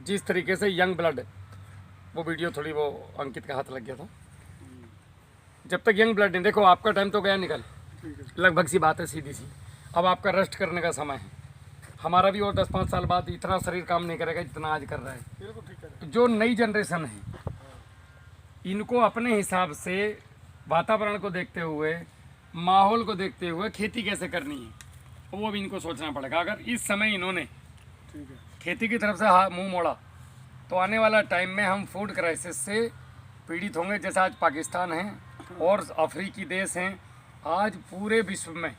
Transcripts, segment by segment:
जिस तरीके से यंग ब्लड, वो वीडियो थोड़ी वो अंकित का हाथ लग गया था। जब तक यंग ब्लड नहीं, देखो आपका टाइम तो गया निकल, लगभग सी बात है, सीधी सी। अब आपका रेस्ट करने का समय है। हमारा भी और 10-5 साल बाद इतना शरीर काम नहीं करेगा जितना आज कर रहा है। जो नई जनरेशन है, इनको अपने हिसाब से वातावरण को देखते हुए, माहौल को देखते हुए खेती कैसे करनी है, वो भी इनको सोचना पड़ेगा। अगर इस समय इन्होंने खेती की तरफ से मुंह मोड़ा तो आने वाला टाइम में हम फूड क्राइसिस से पीड़ित होंगे। जैसा आज पाकिस्तान है और अफ्रीकी देश हैं, आज पूरे विश्व में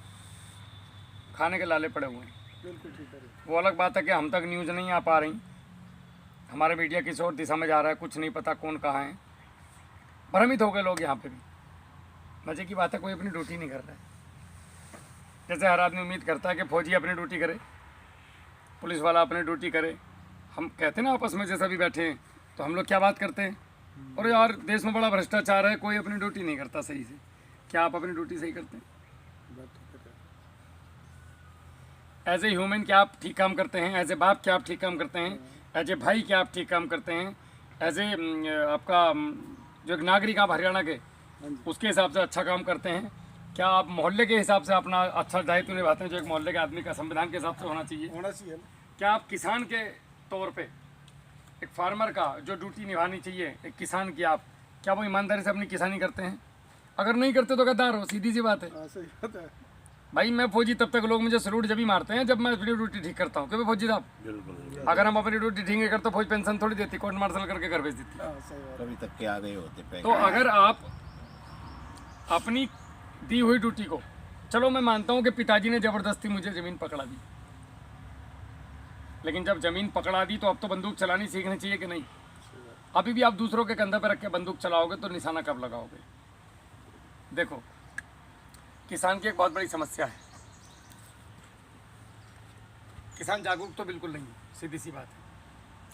खाने के लाले पड़े हुए हैं। वो अलग बात है कि हम तक न्यूज़ नहीं आ पा रही, हमारा मीडिया किसी और दिशा में जा रहा है, कुछ नहीं पता कौन कहाँ है। भ्रमित हो गए लोग यहाँ पे भी। मज़े की बात है, कोई अपनी ड्यूटी नहीं कर रहा है। जैसे हर आदमी उम्मीद करता है कि फौजी अपनी ड्यूटी करे, पुलिस वाला अपनी ड्यूटी करे। हम कहते हैं ना आपस में जैसा भी बैठे हैं, तो हम लोग क्या बात करते हैं, और यार देश में बड़ा भ्रष्टाचार है, कोई अपनी ड्यूटी नहीं करता सही से। क्या आप अपनी ड्यूटी सही करते हैं? एज ए ह्यूमन क्या आप ठीक काम करते हैं? एज ए बाप क्या आप ठीक काम करते हैं? एज ए भाई क्या आप ठीक काम करते हैं? एज ए आपका जो एक नागरिक आप हरियाणा के, उसके हिसाब से अच्छा काम करते हैं? क्या आप मोहल्ले के हिसाब से अपना अच्छा दायित्व निभाते हैं, जो एक मोहल्ले के आदमी का संविधान के हिसाब से होना चाहिए? क्या आप किसान के तौर पे, एक फार्मर का जो ड्यूटी निभानी चाहिए एक किसान की, आप क्या वो ईमानदारी से अपनी किसानी करते हैं? अगर नहीं करते तो गद्दार हो, सीधी सी बात है। सही बात है भाई मैं फौजी तब तक लोग मुझे सलूट जब ही मारते हैं जब मैं अपनी ड्यूटी ठीक करता हूँ। क्योंकि फौजी साहब, अगर हम अपनी ड्यूटी ठीक नहीं करते, फौज पेंशन थोड़ी देती, कोर्ट मार्शल करके घर भेज देती। कभी तक के आ गए होते। तो अगर आप अपनी दी हुई ड्यूटी को, चलो मैं मानता हूँ कि पिताजी ने ज़बरदस्ती मुझे ज़मीन पकड़ा दी, लेकिन जब ज़मीन पकड़ा दी तो अब तो बंदूक चलानी सीखनी चाहिए कि नहीं? अभी भी आप दूसरों के कंधे पर रख के बंदूक चलाओगे तो निशाना कब लगाओगे? देखो, किसान की एक बहुत बड़ी समस्या है। किसान जागरूक तो बिल्कुल नहीं, सीधी सी बात है।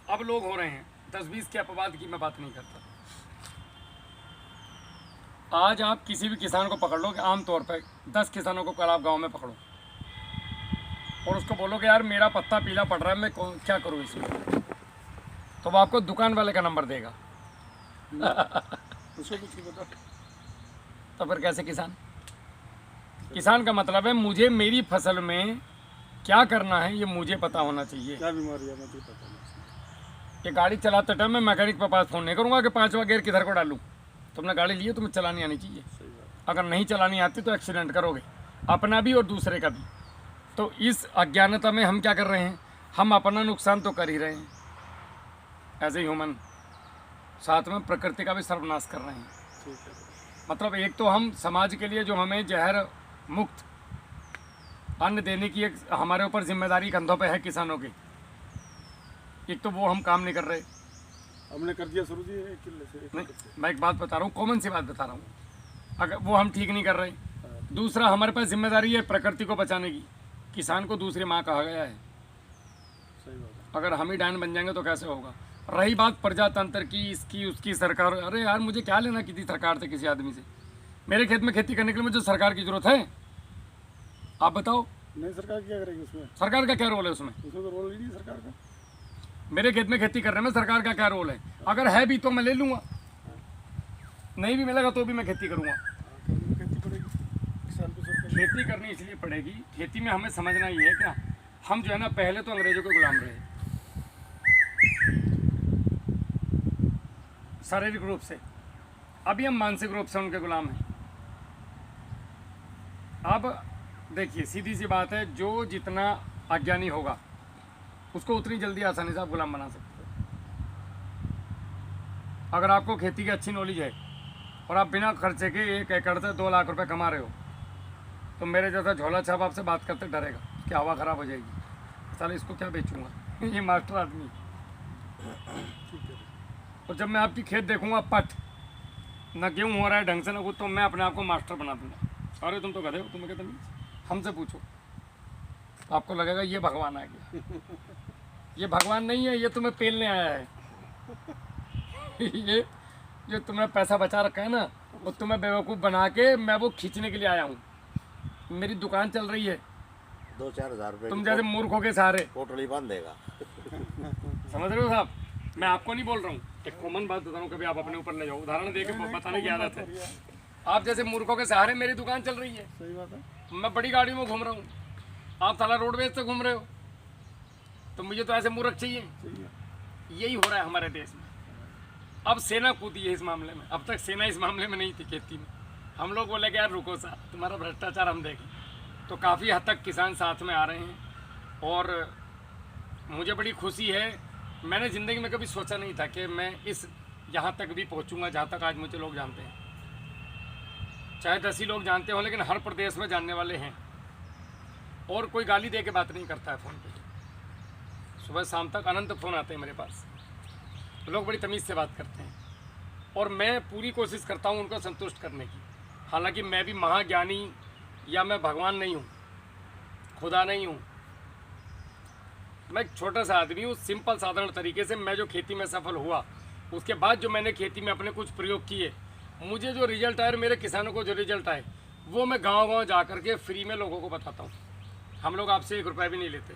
अब लोग हो रहे हैं 10-20 के अपवाद की मैं बात नहीं करता। आज आप किसी भी किसान को पकड़ लो, कि आमतौर पर 10 किसानों को कल आप गाँव में पकड़ो और उसको बोलो कि यार मेरा पत्ता पीला पड़ रहा है, मैं क्या करूँ इसमें, तो वो आपको दुकान वाले का नंबर देगा। उसको कुछ नहीं पता। तो फिर कैसे किसान? किसान का मतलब है मुझे मेरी फसल में क्या करना है ये मुझे पता होना चाहिए। क्या बीमारी है मुझे पता नहीं। ये गाड़ी चलाते टाइम मैं मैकेनिक के पास फ़ोन नहीं करूँगा कि 5वां गियर किधर को डालूँ। तुमने गाड़ी ली है, तुम्हें चलानी आनी चाहिए। अगर नहीं चलानी आती तो एक्सीडेंट करोगे, अपना भी और दूसरे का भी। तो इस अज्ञानता में हम क्या कर रहे हैं, हम अपना नुकसान तो कर ही रहे हैं एज ए ह्यूमन, साथ में प्रकृति का भी सर्वनाश कर रहे हैं। मतलब एक तो हम समाज के लिए जो हमें जहर मुक्त अन्न देने की एक हमारे ऊपर जिम्मेदारी कंधों पे है किसानों की, एक तो वो हम काम नहीं कर रहे। हमने कर दिया शुरू जी, एक किले से नहीं, मैं एक बात बता रहा हूँ, कॉमन सी बात बता रहा हूँ, अगर वो हम ठीक नहीं कर रहे। दूसरा, हमारे पास जिम्मेदारी है प्रकृति को बचाने की। किसान को दूसरी माँ कहा गया है। सही बात है। अगर हम ही डायन बन जाएंगे तो कैसे होगा? रही बात प्रजातंत्र की, इसकी उसकी, सरकार, अरे यार मुझे क्या लेना किसी सरकार से, किसी आदमी से? मेरे खेत में खेती करने के लिए मुझे सरकार की जरूरत है? आप बताओ, नहीं सरकार क्या करेगी उसमें? सरकार का क्या रोल है उसमें? उसमें तो रोल ही नहीं सरकार का। मेरे खेत में खेती करने में सरकार का क्या रोल है? अगर है भी तो मैं ले लूँगा, नहीं भी मिलेगा तो भी मैं खेती करूँगा। खेती पड़ेगी किसान को, सरकार खेती करनी इसलिए पड़ेगी, खेती में हमें समझना ये है क्या, हम जो है ना पहले तो अंग्रेजों के गुलाम रहे शारीरिक रूप से, अभी हम मानसिक रूप से उनके गुलाम हैं। अब देखिए सीधी सी बात है, जो जितना अज्ञानी होगा उसको उतनी जल्दी आसानी से आप गुलाम बना सकते हो। अगर आपको खेती की अच्छी नॉलेज है और आप बिना खर्चे के 1 एकड़ से 2 लाख रुपए कमा रहे हो, तो मेरे जैसा झोला छाप आपसे बात करते डरेगा कि हवा ख़राब हो जाएगी, साले इसको क्या बेचूंगा, ये मास्टर आदमी। और जब मैं आपकी खेत देखूंगा पट, ना गेहूँ हो रहा है ढंग से ना कुछ, तो मैं अपने आप को मास्टर बना दूंगा। अरे तुम तो गधे हो, तुम्हें कहते नहीं, हमसे पूछो, आपको लगेगा ये भगवान आ गया। ये भगवान नहीं है, ये तुम्हें पेलने आया है। ये जो तुमने पैसा बचा रखा है ना, वो तुम्हें बेवकूफ़ बना के मैं वो खींचने के लिए आया हूँ। मेरी दुकान चल रही है, 2-4 हज़ार रुपये तुम जैसे मूर्खों के सहारे, पोटली बांध देगा। समझ रहे हो साहब? मैं आपको नहीं बोल रहा हूँ, एक कॉमन बात बता रहा हूँ, कभी आप अपने ऊपर ले जाओ, उदाहरण दे के बताने की आदत है। आप जैसे मूर्खों के सहारे मेरी दुकान चल रही है, सही बात है। मैं बड़ी गाड़ी में घूम रहा हूँ, आप साला रोडवेज से घूम रहे हो, तो मुझे तो ऐसे मूर्ख चाहिए। सही है। यही हो रहा है हमारे देश में। अब सेना कूदी है इस मामले में, अब तक सेना इस मामले में नहीं थी खेती में। हम लोग बोले कि यार रुको सा, तुम्हारा भ्रष्टाचार हम देखें, तो काफ़ी हद तक किसान साथ में आ रहे हैं और मुझे बड़ी खुशी है। मैंने ज़िंदगी में कभी सोचा नहीं था कि मैं इस यहाँ तक भी पहुँचूँगा जहाँ तक आज मुझे लोग जानते हैं। चाहे 10 ही लोग जानते हो, लेकिन हर प्रदेश में जानने वाले हैं। और कोई गाली दे के बात नहीं करता है फ़ोन पे, सुबह शाम तक अनंत फ़ोन आते हैं मेरे पास, लोग बड़ी तमीज़ से बात करते हैं और मैं पूरी कोशिश करता हूँ उनको संतुष्ट करने की। हालांकि मैं भी महाज्ञानी या मैं भगवान नहीं हूँ, खुदा नहीं हूँ, मैं एक छोटा सा आदमी हूँ। सिंपल साधारण तरीके से मैं जो खेती में सफल हुआ, उसके बाद जो मैंने खेती में अपने कुछ प्रयोग किए, मुझे जो रिजल्ट आए, मेरे किसानों को जो रिजल्ट आए, वो मैं गाँव जा कर के फ्री में लोगों को बताता हूँ। हम लोग आपसे 1 रुपया भी नहीं लेते।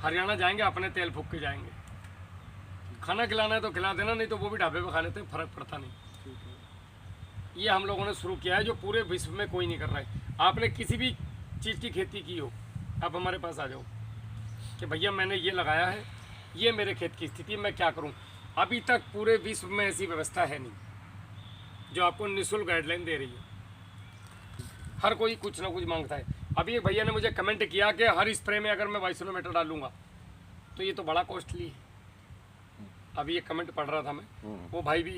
हरियाणा जाएंगे अपने तेल फूक के जाएंगे, खाना खिलाना है तो खिला देना, नहीं तो वो भी ढाबे पे खा लेते हैं, फ़र्क पड़ता नहीं। ये हम लोगों ने शुरू किया है, जो पूरे विश्व में कोई नहीं कर रहा है। आपने किसी भी चीज़ की खेती की हो, आप हमारे पास आ जाओ कि भैया मैंने ये लगाया है, ये मेरे खेत की स्थिति, मैं क्या करूं। अभी तक पूरे विश्व में ऐसी व्यवस्था है नहीं जो आपको निःशुल्क गाइडलाइन दे रही है। हर कोई कुछ ना कुछ मांगता है। अभी एक भैया ने मुझे कमेंट किया कि हर स्प्रे में अगर मैं वाइसोलोमीटर डालूंगा तो ये तो बड़ा कॉस्टली है। अभी एक कमेंट पढ़ रहा था मैं, वो भाई भी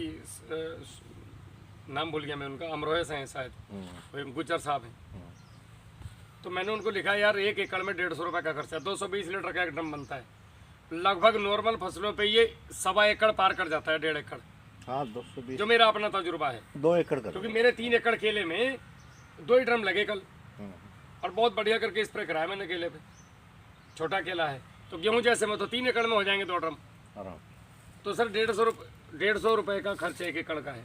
नाम भूल गया मैं उनका, अमरोहे से हैं शायद, वो गुज्जर साहब हैं। तो मैंने उनको लिखा यार 1 एकड़ में 150 रुपये का खर्चा, 220 लीटर का एक ड्रम बनता है। लगभग नॉर्मल फसलों पे ये 1.25 एकड़ पार कर जाता है, 1.5 एकड़। हाँ 220, जो मेरा अपना तजुर्बा है, 2 एकड़ कर। क्योंकि मेरे 3 एकड़ केले में 2 ही ड्रम लगे कल, और बहुत बढ़िया करके स्प्रे कराया मैंने केले पे। छोटा केला है तो गेहूँ जैसे में तो 3 एकड़ में हो जाएंगे 2 ड्रम। आराम। तो सर 150 रुपये का खर्च 1 एकड़ का है।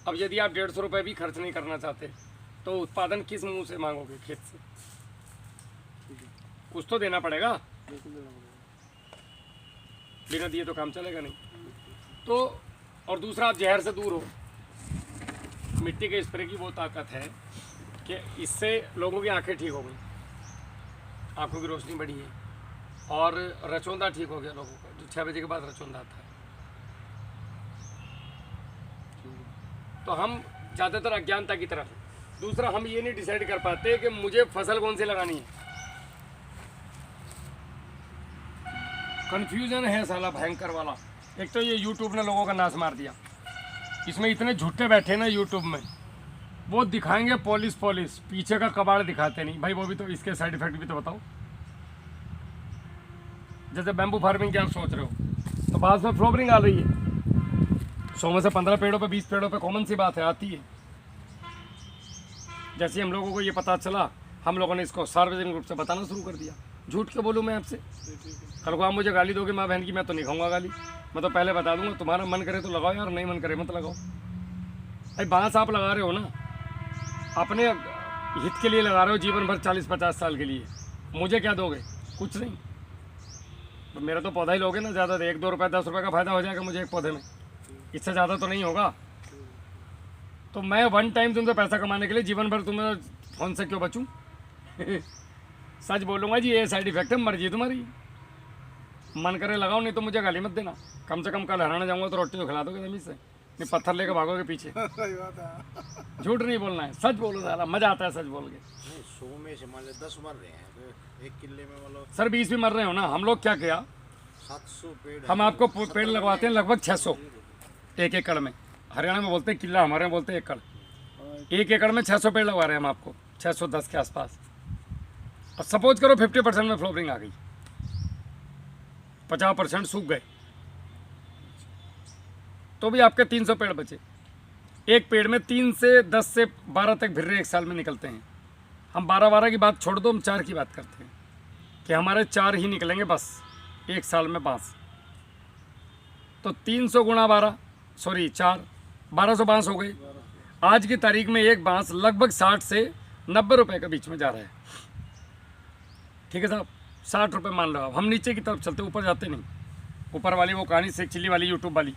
अब यदि आप 150 रुपये भी खर्च नहीं करना चाहते तो उत्पादन किस मुंह से मांगोगे खेत से? कुछ तो देना पड़ेगा, बिल्कुल देना पड़ेगा। बिना दिए तो काम चलेगा नहीं। तो और दूसरा, आप जहर से दूर हो। मिट्टी के स्प्रे की वो ताकत है कि इससे लोगों की आंखें ठीक हो गई, आंखों की रोशनी बढ़ी है, और रचौंदा ठीक हो गया लोगों का, जो 6 बजे के बाद रचौंदा आता है। तो हम ज़्यादातर अज्ञानता की तरफ। दूसरा, हम ये नहीं डिसाइड कर पाते कि मुझे फसल कौन सी लगानी है। कन्फ्यूजन है साला भयंकर वाला। एक तो ये यूट्यूब ने लोगों का नाश मार दिया। इसमें इतने झूठे बैठे ना यूट्यूब में, वो दिखाएंगे पॉलिश, पीछे का कबाड़ दिखाते नहीं भाई। वो भी तो, इसके साइड इफेक्ट भी तो बताओ। जैसे बैम्बू फार्मिंग की आप सोच रहे हो, तो बाद में फ्लोवरिंग आ रही है, 100 में से 15 पेड़ों पे, 20 पेड़ों पे, कॉमन सी बात है, आती है। जैसे हम लोगों को ये पता चला, हम लोगों ने इसको सार्वजनिक रूप से बताना शुरू कर दिया। झूठ क्यों बोलूँ मैं आपसे? कल को आप मुझे गाली दोगे माँ बहन की, मैं तो नहीं खाऊंगा गाली। मैं तो पहले बता दूंगा, तुम्हारा मन करे तो लगाओ यार, नहीं मन करे मत लगाओ। भाई बांस आप लगा रहे हो ना, अपने हित के लिए लगा रहे हो, जीवन भर 40-50 साल के लिए। मुझे क्या दोगे? कुछ नहीं। तो मेरा तो पौधा ही लोगे ना, ज़्यादा 1-2 रुपये 10 रुपये का फ़ायदा हो जाएगा मुझे एक पौधे में, इससे ज़्यादा तो नहीं होगा। तो मैं वन टाइम तुमसे पैसा कमाने के लिए जीवन भर तुम्हें फ़ोन से क्यों बचूं? सच बोलूँगा जी, ये साइड इफेक्ट है, मर्जी तुम्हारी। मन करे लगाओ, नहीं तो मुझे गाली मत देना। कम से कम कल हरियाणा जाऊँगा तो रोटी तो खिला दोगे ज़मीन से, नहीं पत्थर लेकर भागोगे पीछे। सही बात है। झूठ नहीं बोलना है, सच बोलो साला, मज़ा आता है सच बोल के। नहीं 100 में से मान लो 10 मर रहे हैं, तो 1 किले में मतलब सर 20 भी मर रहे हो ना। हम लोग क्या किया, 700 पेड़ हम आपको पेड़ लगवाते हैं लगभग 600 1 एकड़ में। हरियाणा में बोलते हैं किला, हमारे में बोलते हैं एकड़। 1 एकड़ में 600 पेड़ लगवा रहे हैं हम आपको, 610 के आसपास। और सपोज करो 50% में फ्लोवरिंग आ गई, 50% सूख गए, तो भी आपके 300 पेड़ बचे। एक पेड़ में 3 से 10 से 12 तक भिर्रे एक साल में निकलते हैं। हम 12 की बात छोड़ दो, हम 4 की बात करते हैं कि हमारे 4 ही निकलेंगे बस एक साल में बांस। तो 300 गुणा 12, सॉरी 4, 1200 बांस हो गए। आज की तारीख में एक बांस लगभग 60 से 90 रुपए के बीच में जा रहा है। ठीक है साहब, 60 रुपये मान लो आप। हम नीचे की तरफ चलते, ऊपर जाते नहीं। ऊपर वाली वो कहानी शेख चिल्ली वाली यूट्यूब वाली,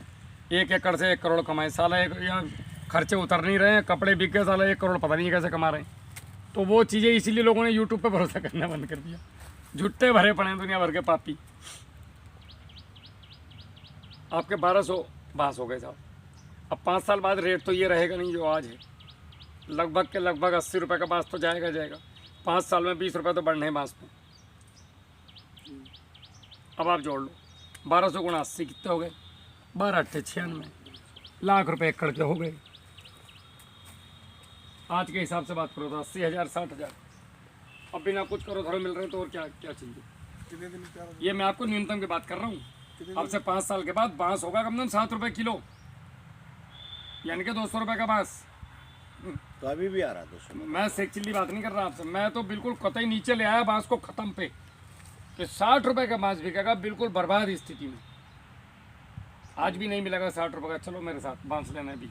1 एकड़ से 1 करोड़ कमाए साला, एक या खर्चे उतर नहीं रहे हैं, कपड़े बिक गए साला, 1 करोड़ पता नहीं कैसे कमा रहे हैं। तो वो चीज़ें इसीलिए लोगों ने यूट्यूब पे भरोसा करना बंद कर दिया। झुट्टे भरे पड़े हैं दुनिया भर के पापी। आपके 1200 बांस हो गए साहब। अब 5 साल बाद रेट तो ये रहेगा नहीं जो आज है, लगभग के लगभग 80 रुपये का बांस तो जाएगा। 5 साल में 20 रुपये तो बढ़ने हैं बांस में। अब आप जोड़ लो 1200 गुणा 80 कितने हो गए, 12 अट्ठे 96 लाख रुपए एकड़ के हो गए। आज के हिसाब से बात करो तो 80,000 60,000। अब बिना कुछ करो धरो मिल रहे तो और क्या क्या चाहिए। कितने दिन क्या ये मैं आपको न्यूनतम की बात कर रहा हूँ। अब से 5 साल के बाद बांस होगा कम से कम 7 रुपये किलो, यानी कि 200 रुपये का बांस। तो अभी भी आ रहा है 200 में। मैं शेख चिल्ली बात नहीं कर रहा आपसे, मैं तो बिल्कुल कतई नीचे ले आया बांस को ख़त्म पे कि 60 रुपये का बांस बिकेगा बिल्कुल बर्बाद स्थिति में। आज भी नहीं मिलेगा 60 रुपये का। चलो मेरे साथ बांस लेना भी,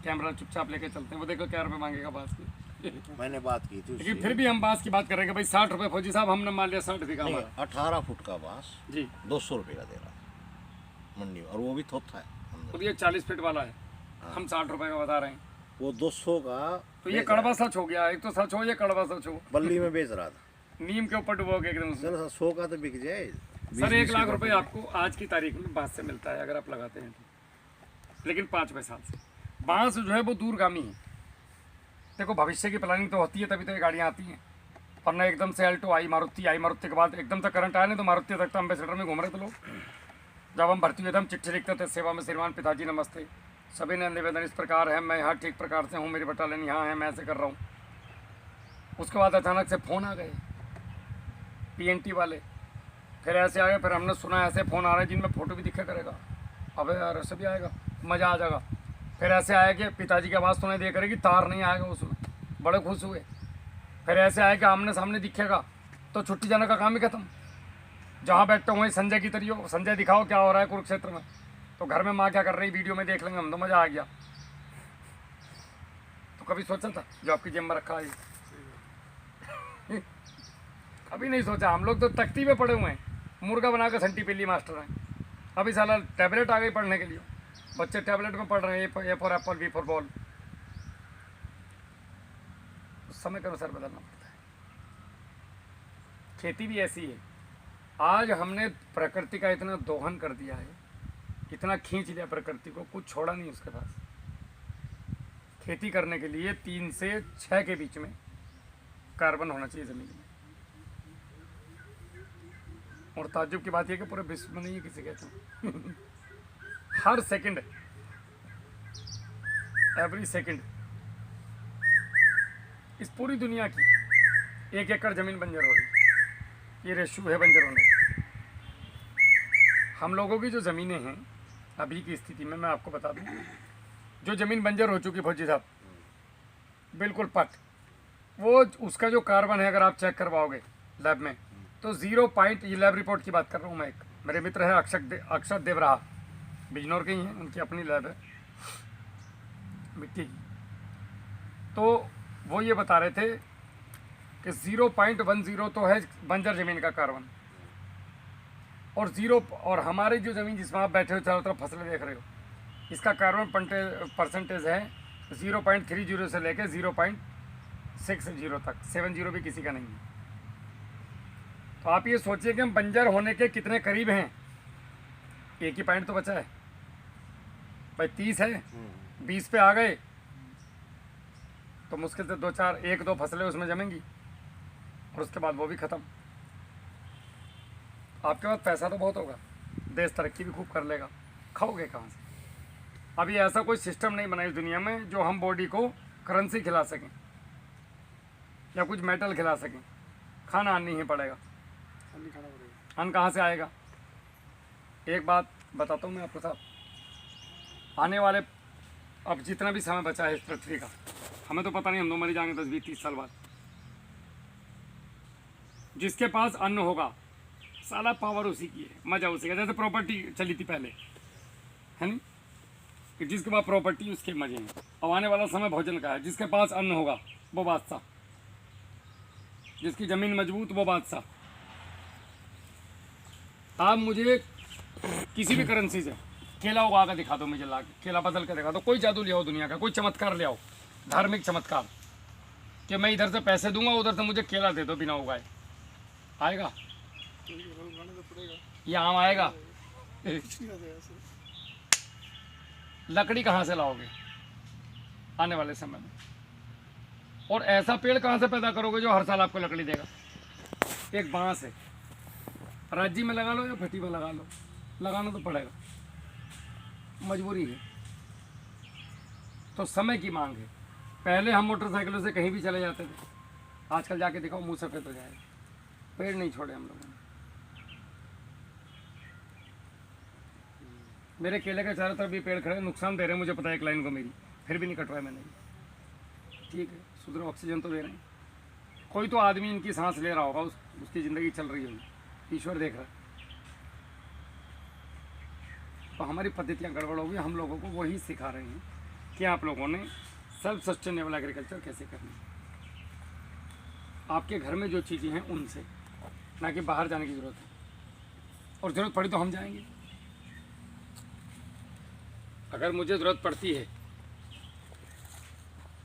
कैमरा चुपचाप लेके चलते हैं, वो देखो क्या रुपये मांगेगा बांस के। मैंने बात की थी लेकिन उससे। फिर भी हम बांस की बात कर रहे हैं कि भाई 60 रुपये फौजी साहब हमने मान लिया 60 बिका नहीं, हमारा 18 फुट का बांस जी, 200 रुपये का दे रहा है मंडी में, और वो भी थोथा है अंदर। और ये 40 फीट वाला है, हम 60 रुपये का बता रहे हैं। वो 200 का तो ये कड़वा सच हो गया, एक तो सच हो ये कड़वा सच हो। बल्ली में बेच रहा था। नीम के ऊपर डुबो के एकदम से। चलो 100 का तो बिक जाए। सर 1 लाख रुपए आपको आज की तारीख में बांस से मिलता है अगर आप लगाते हैं तो, लेकिन 5 साल से बांस जो है वो दूरगामी है। देखो भविष्य की प्लानिंग तो होती है तभी तो ये गाड़ियाँ आती हैं, और ना एकदम से अल्टो आई, मारुति आई, मारुति के बाद एकदम से करंट आया नहीं तो मारुति तक तो अम्बेसडर में घूम रहे थे लोग। जब हम भर्ती हुए थे हम चिट्ठी लिखते थे, सेवा में श्रीमान पिताजी नमस्ते, सभी ने निवेदन इस प्रकार है, मैं यहाँ ठीक प्रकार से हूँ, मेरी बटालियन यहाँ है, मैं ऐसे कर रहा हूँ। उसके बाद अचानक से फ़ोन आ गए PNT वाले, फिर ऐसे आ गए, फिर हमने सुना ऐसे फ़ोन आ रहे हैं जिनमें फ़ोटो भी दिखा करेगा। अबे यार ऐसे भी आएगा, मज़ा आ जाएगा। फिर ऐसे आया कि पिताजी की आवाज़ सुनाई दे करेगी, तार नहीं आएगा उसमें, बड़े खुश हुए। फिर ऐसे आया कि आमने सामने दिखेगा तो छुट्टी जाने का काम ही खत्म। जहाँ बैठते हुए संजय की तरियो, संजय दिखाओ क्या हो रहा है कुरुक्षेत्र में, तो घर में माँ क्या कर रही वीडियो में देख लेंगे हम, तो मज़ा आ गया। तो कभी सोचा था जो आपकी जेब में रखा है कभी नहीं सोचा। हम लोग तो तख्ती पे पड़े हुए हैं, मुर्गा बना कर संटी पिल्ली मास्टर हैं। अभी साला टैबलेट आ गई पढ़ने के लिए, बच्चे टैबलेट में पढ़ रहे हैं, A for apple, B for ball. समय के अनुसार बदलना पड़ता है। खेती भी ऐसी है, आज हमने प्रकृति का इतना दोहन कर दिया है, इतना खींच लिया प्रकृति को, कुछ छोड़ा नहीं उसके पास। खेती करने के लिए 3 से 6 के बीच में कार्बन होना चाहिए ज़मीन में। और ताज्जुब की बात यह कि पूरे विश्व में नहीं है किसी कहते हैं हर सेकंड, एवरी सेकंड इस पूरी दुनिया की 1 एकड़ ज़मीन बंजर हो रही। ये रेशू है बंजर होने का। हम लोगों की जो ज़मीनें हैं अभी की स्थिति में, मैं आपको बता दूं, जो ज़मीन बंजर हो चुकी फौजी साहब बिल्कुल पट, वो उसका जो कार्बन है अगर आप चेक करवाओगे लैब में तो 0 पॉइंट, ये लैब रिपोर्ट की बात कर रहा हूँ मैं। एक मेरे मित्र है अक्षत देवराहा, बिजनौर के ही हैं, उनकी अपनी लैब है मिट्टी की। तो वो ये बता रहे थे कि 0.10 तो है बंजर ज़मीन का कार्बन, और 0, और हमारी जो ज़मीन जिसमें आप बैठे हो चारों तरफ फसलें देख रहे हो, इसका कार्बन परसेंटेज है 0.30 से लेके 0.60 तक, 70 भी किसी का नहीं है। तो आप ये सोचिए कि हम बंजर होने के कितने करीब हैं। एक ही पॉइंट तो बचा है भाई, 30 है, 20 पे आ गए तो मुश्किल से 1-2 फसलें उसमें जमेंगी, और उसके बाद वो भी ख़त्म। आपके पास पैसा तो बहुत होगा, देश तरक्की भी खूब कर लेगा, खाओगे कहाँ से? अभी ऐसा कोई सिस्टम नहीं बना इस दुनिया में जो हम बॉडी को करेंसी खिला सकें या कुछ मेटल खिला सकें। खाना आना ही पड़ेगा, नहीं खाना पड़ेगा। अन्न कहाँ से आएगा? एक बात बताता हूँ मैं आपके साथ, आने वाले अब जितना भी समय बचा है इस पृथ्वी का, हमें तो पता नहीं, हम तो मर जाएंगे 10-20-30 साल बाद। जिसके पास अन्न होगा साला पावर उसी की है, मजा उसी का। जैसे प्रॉपर्टी चली थी पहले, है नहीं, कि जिसके पास प्रॉपर्टी उसके मजे हैं। अब आने वाला समय भोजन का है, जिसके पास अन्न होगा वो बादशाह, जिसकी ज़मीन मजबूत वो बादशाह। आप मुझे किसी भी करेंसी से केला उगा के दिखा दो मुझे, ला के केला बदल के दिखा दो, कोई जादू ले आओ दुनिया का, कोई चमत्कार ले आओ, धार्मिक चमत्कार, कि मैं इधर से पैसे दूंगा उधर से मुझे केला दे दो बिना उगाए, आएगा? उगाने तो पड़ेगा, ये आम आएगा? कुछ नहीं आता ऐसे। लकड़ी कहाँ से लाओगे आने वाले समय में? और ऐसा पेड़ कहाँ से पैदा करोगे जो हर साल आपको लकड़ी देगा? एक बांस है, राज्य में लगा लो या भट्टी में लगा लो, लगाना तो पड़ेगा, मजबूरी है। तो समय की मांग है। पहले हम मोटरसाइकिलों से कहीं भी चले जाते थे, आजकल जाके दिखाओ मुंह सफेद हो जाएगा। पेड़ नहीं छोड़े हम लोगों ने। मेरे केले के चारों तरफ भी पेड़ खड़े, नुकसान दे रहे हैं मुझे पता है एक लाइन को मेरी, फिर भी नहीं कटवाया मैंने। ठीक है, शुद्ध ऑक्सीजन तो दे रहे हैं। कोई तो आदमी इनकी सांस ले रहा होगा, उसकी ज़िंदगी चल रही होगी, ईश्वर देख रहा है। तो हमारी पद्धतियाँ गड़बड़ होगी, हम लोगों को वही सिखा रहे हैं कि आप लोगों ने सेल्फ सस्टेनेबल एग्रीकल्चर कैसे करनी है। आपके घर में जो चीज़ें हैं उनसे, ना कि बाहर जाने की ज़रूरत है। और ज़रूरत पड़ी तो हम जाएंगे। अगर मुझे ज़रूरत पड़ती है,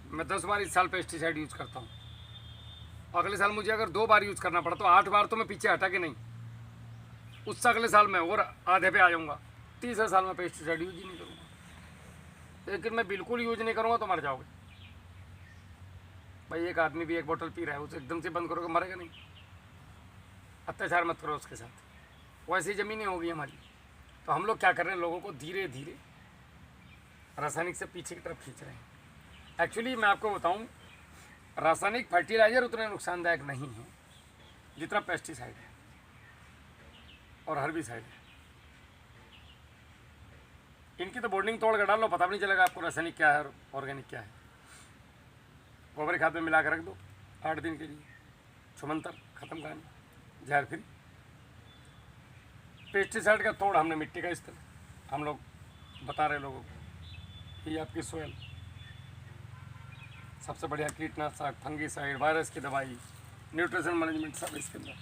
मैं 10 बार इस साल पेस्टिसाइड यूज़ करता हूँ, अगले साल मुझे अगर 2 बार यूज़ करना पड़ा तो 8 बार तो मैं पीछे हटा के नहीं, उससे अगले साल मैं और आधे पे आ जाऊँगा। तीसरे साल में पेस्टिसाइड यूज ही नहीं करूँगा। लेकिन मैं बिल्कुल यूज नहीं करूँगा तो मर जाओगे भाई। एक आदमी भी 1 बोतल पी रहा है, उसे एकदम से बंद करोगे मरेगा नहीं। अत्याचार मत करो उसके साथ, वैसी ज़मीनें होगी हमारी। तो हम लोग क्या कर रहे हैं, लोगों को धीरे धीरे रासायनिक से पीछे की तरफ खींच रहे हैं। एक्चुअली मैं आपको बताऊं, रासायनिक फर्टिलाइज़र उतने नुकसानदायक नहीं है जितना पेस्टिसाइड है और हर्बिसाइड है। इनकी तो बोर्डिंग तोड़ कर डाल लो, पता भी नहीं चलेगा आपको रासायनिक क्या है और ऑर्गेनिक क्या है। गोबर खाद में मिला कर रख दो 8 दिन के लिए, छुमंतर खत्म कहानी, जहर फ्री। पेस्टिसाइड का तोड़ हमने मिट्टी का इस्तेमाल, हम लोग बता रहे लोगों को कि आपकी सोयल सबसे बढ़िया कीटनाशक, फंगीसाइड, वायरस की दवाई, न्यूट्रिशन मैनेजमेंट सब इसके अंदर।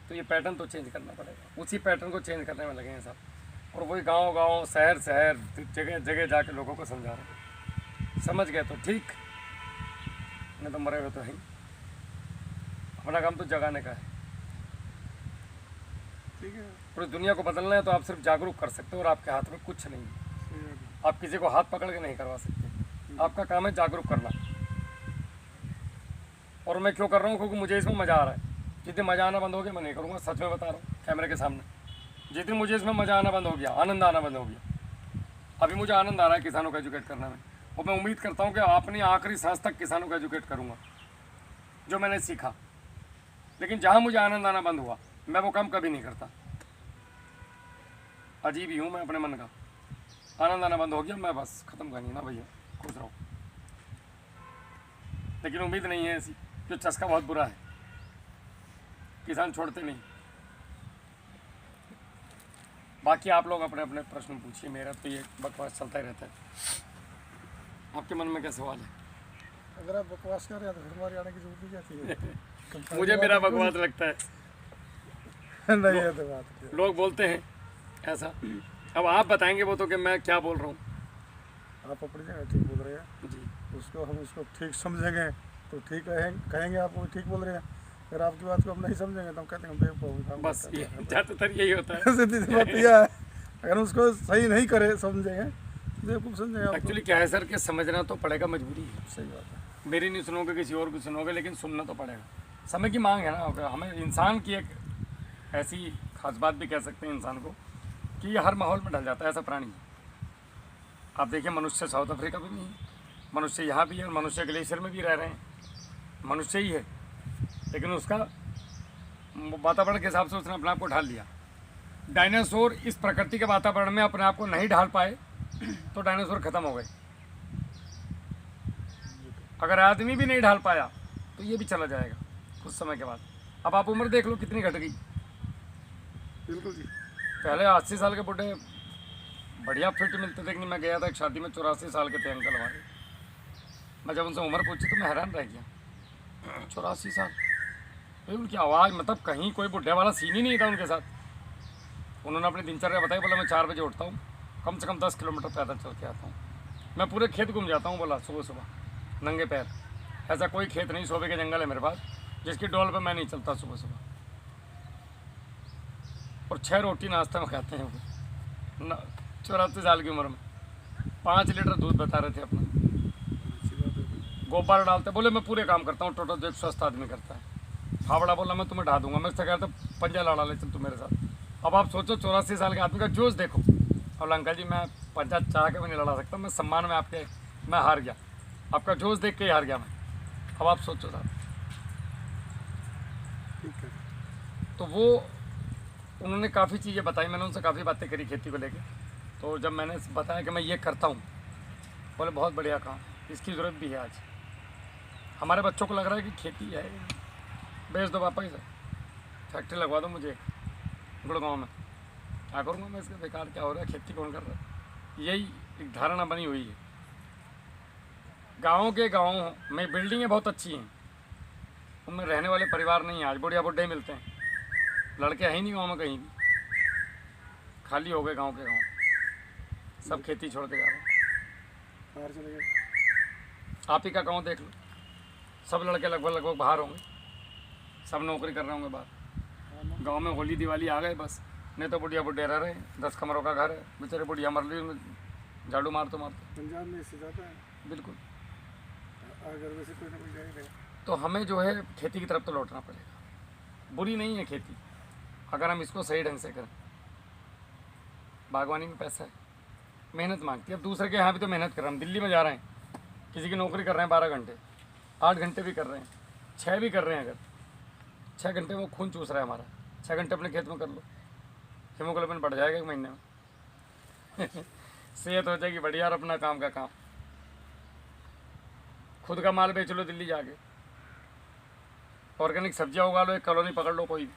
तो ये पैटर्न तो चेंज करना पड़ेगा, उसी पैटर्न को चेंज करने में लगे हैं सब। और वही गांव शहर जगह जगह जाके लोगों को समझा रहे हैं। समझ गए तो ठीक, नहीं तो मरे हुए तो है। अपना काम तो जगाने का है। ठीक है, पूरी दुनिया को बदलना है तो आप सिर्फ जागरूक कर सकते हो, और आपके हाथ में कुछ नहीं है। सही बात है। आप किसी को हाथ पकड़ के नहीं करवा सकते, आपका काम है जागरूक करना। और मैं क्यों कर रहा हूँ, क्योंकि मुझे इसमें मज़ा आ रहा है। जिस दिन मज़ा आना बंद हो गया मैं नहीं करूँगा, सच में बता रहा हूँ कैमरे के सामने। जिस दिन मुझे इसमें मज़ा आना बंद हो गया, आनंद आना बंद हो गया। अभी मुझे आनंद आ रहा है किसानों को एजुकेट करने में, और मैं उम्मीद करता हूँ कि अपनी आखिरी सांस तक किसानों को एजुकेट करूँगा जो मैंने सीखा। लेकिन जहाँ मुझे आनंद आना बंद हुआ मैं वो काम कभी नहीं करता। अजीब ही हूँ मैं अपने मन का। आनंद आना बंद हो गया, मैं बस ख़त्म कहानी ना भैया, खुश रहो। लेकिन उम्मीद नहीं है ऐसी, जो चस्का बहुत बुरा है, किसान छोड़ते नहीं। बाकी आप लोग अपने अपने प्रश्न पूछिए, मेरा तो ये बकवास चलता ही रहता है। आपके मन में क्या सवाल है? अगर आप बकवास कर रहे हैं तो फिर हमारे आने की जरूरत क्या थी? मुझे मेरा बकवास लगता है। नहीं है तो बात लोग बोलते हैं ऐसा, अब आप बताएंगे वो तो कि मैं क्या बोल रहा हूँ। आप अपनी जगह ठीक बोल रहे हैं जी, उसको, हम उसको ठीक समझेंगे तो ठीक कहेंगे आप वो ठीक बोल रहे हैं। अगर आपकी बात को हम नहीं समझेंगे तो हम कहते हैं बेवकूफ। बस ये ज़्यादातर यही होता है। सीधी सी बात यह है, अगर उसको सही नहीं करे समझेंगे बेवकूफ समझेंगे आपको। एक्चुअली क्या है सर कि समझना तो पड़ेगा, मजबूरी है। सही बात है। मेरी नहीं सुनोगे, किसी और को सुनोगे, लेकिन सुनना तो पड़ेगा। समय की मांग है ना। हमें इंसान की एक ऐसी खास बात भी कह सकते हैं इंसान को कि ये हर माहौल में ढल जाता है, ऐसा प्राणी है। आप देखिए मनुष्य साउथ अफ्रीका में भी है, मनुष्य यहाँ भी है, और मनुष्य ग्लेशियर में भी रह रहे हैं, मनुष्य ही है। लेकिन उसका वातावरण के हिसाब से उसने अपने आप को ढाल लिया। डायनासोर इस प्रकृति के वातावरण में अपने आप को नहीं ढाल पाए तो डायनासोर खत्म हो गए। अगर आदमी भी नहीं ढाल पाया तो ये भी चला जाएगा कुछ समय के बाद। अब आप उम्र देख लो कितनी घट गई। बिल्कुल जी। पहले 80 साल के बुढ़े बढ़िया फिट मिलते थे, लेकिन मैं गया था एक शादी में, 84 साल के थे अंकल हमारे। मैं जब उनसे उम्र पूछी तो मैं हैरान रह गया, 84 साल। भाई उनकी आवाज़ मतलब कहीं कोई बुढ़े वाला सीन ही नहीं था उनके साथ। उन्होंने अपनी दिनचर्या बताई, बोला मैं 4 बजे उठता हूँ, कम से कम 10 किलोमीटर पैदल चल के आता हूँ, मैं पूरे खेत घूम जाता हूँ, बोला सुबह सुबह नंगे पैर। ऐसा कोई खेत नहीं, सोबे के जंगल है मेरे पास, जिसकी डोल पे मैं नहीं चलता सुबह सुबह। और 6 रोटी नाश्ते में खाते हैं वो 84 साल की उम्र में। 5 लीटर दूध बता रहे थे अपना, गोबर डालते, बोले मैं पूरे काम करता हूँ टोटल जो एक स्वस्थ आदमी करता है। फावड़ा बोला मैं तुम्हें ढा दूंगा, मैं उससे कहता पंजा लड़ा ले चल तू मेरे साथ। अब आप सोचो 84 साल के आदमी का जोश देखो। और अंकल जी मैं पंजा चाह के भी नहीं लड़ा सकता, मैं सम्मान में आपके मैं हार गया, आपका जोश देख के ही हार गया मैं। अब आप सोचो साहब। ठीक है। तो वो उन्होंने काफ़ी चीज़ें बताई, मैंने उनसे काफ़ी बातें करी खेती को लेकर। तो जब मैंने बताया कि मैं ये करता हूँ, बोले बहुत बढ़िया काम, इसकी ज़रूरत भी है आज। हमारे बच्चों को लग रहा है कि खेती है, बेच दो पापा ही सर, फैक्ट्री लगवा दो मुझे गुड़गांव में, क्या करूँगा मैं इसका, बेकार क्या हो रहा है, खेती कौन कर रहा है। यही एक धारणा बनी हुई है। गाँव के गाँव में बिल्डिंगें बहुत अच्छी हैं, उनमें रहने वाले परिवार नहीं हैं। आज बुढ़िया बुढ़े मिलते हैं, लड़के हैं ही नहीं गाँव में कहीं भी, खाली हो गए गाँव के गाँव, सब खेती छोड़ के जा रहे हैं। बाहर चले गए। आप ही का गाँव देख लो, सब लड़के लगभग बाहर होंगे, सब नौकरी कर रहे होंगे बाहर। गांव में होली दिवाली आ गए बस, नहीं तो बुढ़िया बुढ़े रह रहे हैं, 10 कमरों का घर है, बेचारे बुढ़िया मर ली झाड़ू मारते मारते। पंजाब में इससे ज़्यादा है। बिल्कुल। अगर वैसे कोई ना कोई जाएगा तो हमें जो है खेती की तरफ तो लौटना पड़ेगा। बुरी नहीं है खेती, अगर हम इसको सही ढंग से करें। बागवानी में पैसा है, मेहनत मांगती है। अब दूसरे के यहाँ भी तो मेहनत कर रहे हैं, हम दिल्ली में जा रहे हैं, किसी की नौकरी कर रहे हैं 12 घंटे, 8 घंटे भी कर रहे हैं, 6 भी कर रहे हैं। अगर 6 घंटे वो खून चूस रहा है हमारा, 6 घंटे अपने खेत में कर लो, हीमोग्लोबिन बढ़ जाएगा 1 महीने में सेहत हो जाएगी बढ़िया, और अपना काम का काम। खुद का माल बेच लो दिल्ली जाके, ऑर्गेनिक सब्जियां उगा लो, एक कॉलोनी पकड़ लो, कोई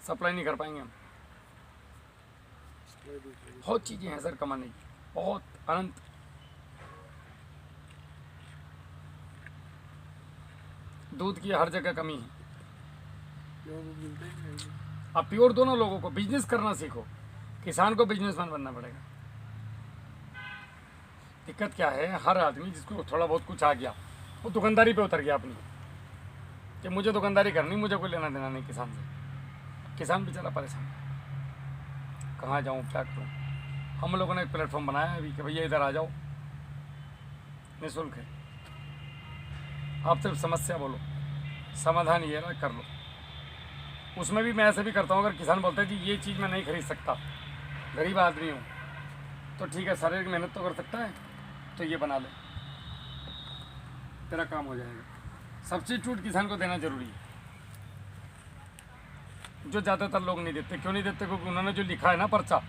सप्लाई नहीं कर पाएंगे हम। बहुत चीज़ें हैं सर कमाने की, बहुत अनंत। दूध की हर जगह कमी है। आप प्योर दो ना लोगों को, बिजनेस करना सीखो। किसान को बिजनेसमैन बनना पड़ेगा। दिक्कत क्या है, हर आदमी जिसको थोड़ा बहुत कुछ आ गया वो दुकानदारी पे उतर गया अपनी, कि मुझे दुकानदारी करनी, मुझे कोई लेना देना नहीं किसान से। किसान बेचारा परेशान, कहाँ जाऊँ क्या करूँ। हम लोगों ने एक प्लेटफॉर्म बनाया है अभी कि भैया इधर आ जाओ, निःशुल्क है। आप सिर्फ समस्या बोलो, समाधान ये ना कर लो। उसमें भी मैं ऐसे भी करता हूँ, अगर किसान बोलता है जी ये चीज़ मैं नहीं खरीद सकता, गरीब आदमी हूँ, तो ठीक है, शारीरिक मेहनत तो कर सकता है, तो ये बना ले, तेरा काम हो जाएगा। सब्स्टिट्यूट किसान को देना जरूरी है, जो ज़्यादातर लोग नहीं देते। क्यों नहीं देते? क्योंकि उन्होंने जो लिखा है ना पर्चा,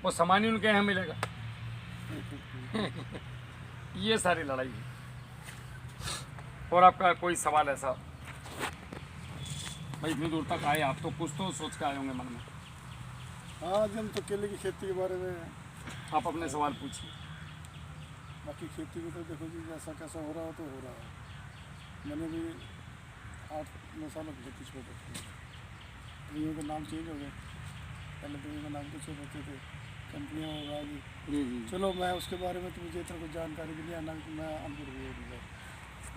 वो सामान ही उनके यहाँ मिलेगा ये सारी लड़ाई है। और आपका कोई सवाल ऐसा? भाई इतनी दूर तक आए आप, तो कुछ तो सोच के आए होंगे मन में। हाँ, हम तो केले की खेती के बारे में आप अपने सवाल पूछिए। बाकी खेती में तो देखो जी, जैसा कैसा हो रहा हो तो हो रहा है। मैंने भी 8-9 सालों की खेती छोड़ रखी है। कंपनियों के नाम चेंज हो गए, पहले तो इनका नाम कुछ होते थे, कंपनियाँ हो गई। जी। चलो मैं उसके बारे में तो मुझे इतना कुछ जानकारी भी नहीं है ना, कि मैं अनपढ़ भी हूँ,